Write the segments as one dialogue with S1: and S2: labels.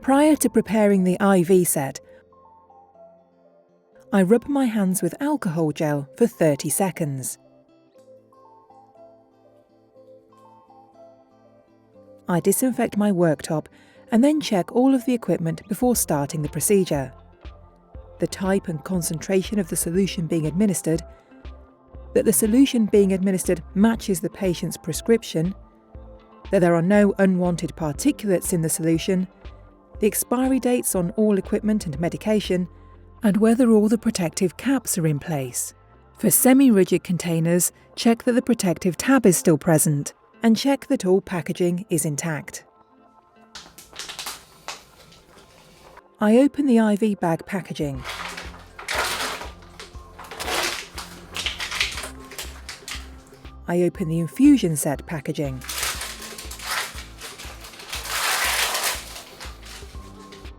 S1: Prior to preparing the IV set, I rub my hands with alcohol gel for 30 seconds. I disinfect my worktop and then check all of the equipment before starting the procedure. The type and concentration of the solution being administered, that the solution being administered matches the patient's prescription, that there are no unwanted particulates in the solution, the expiry dates on all equipment and medication, and whether all the protective caps are in place. For semi-rigid containers, check that the protective tab is still present, and check that all packaging is intact. I open the IV bag packaging. I open the infusion set packaging.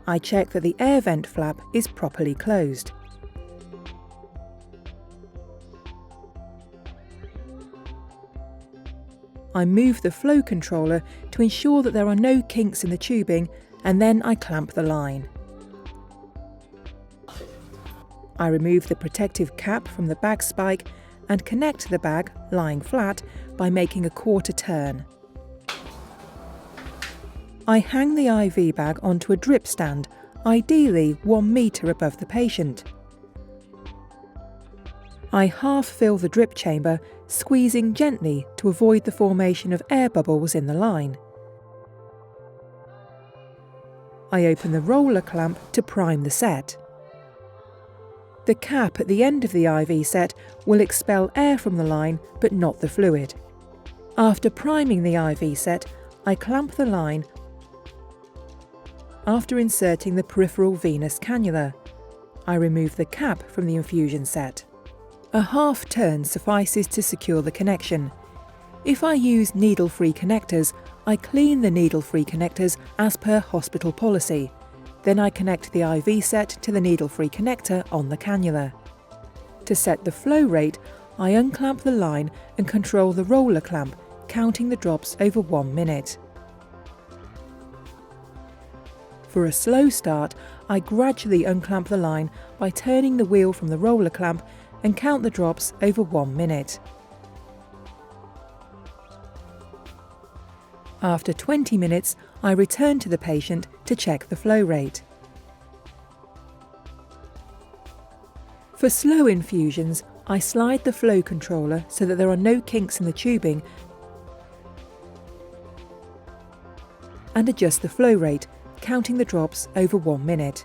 S1: I check that the air vent flap is properly closed. I move the flow controller to ensure that there are no kinks in the tubing, and then I clamp the line. I remove the protective cap from the bag spike and connect the bag, lying flat, by making a quarter turn. I hang the IV bag onto a drip stand, ideally 1 metre above the patient. I half fill the drip chamber, squeezing gently to avoid the formation of air bubbles in the line. I open the roller clamp to prime the set. The cap at the end of the IV set will expel air from the line, but not the fluid. After priming the IV set, I clamp the line after inserting the peripheral venous cannula. I remove the cap from the infusion set. A half turn suffices to secure the connection. If I use needle-free connectors, I clean the needle-free connectors as per hospital policy. Then I connect the IV set to the needle-free connector on the cannula. To set the flow rate, I unclamp the line and control the roller clamp, counting the drops over 1 minute. For a slow start, I gradually unclamp the line by turning the wheel from the roller clamp and count the drops over 1 minute. After 20 minutes, I return to the patient to check the flow rate. For slow infusions, I slide the flow controller so that there are no kinks in the tubing and adjust the flow rate, counting the drops over 1 minute.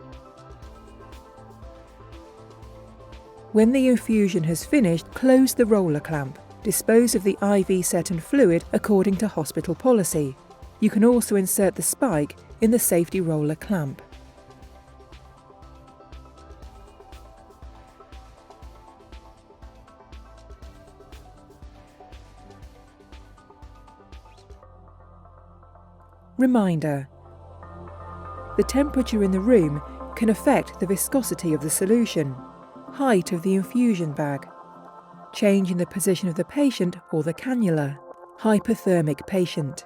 S1: When the infusion has finished, close the roller clamp. Dispose of the IV set and fluid according to hospital policy. You can also insert the spike in the safety roller clamp. Reminder: the temperature in the room can affect the viscosity of the solution, height of the infusion bag, change in the position of the patient or the cannula, hypothermic patient.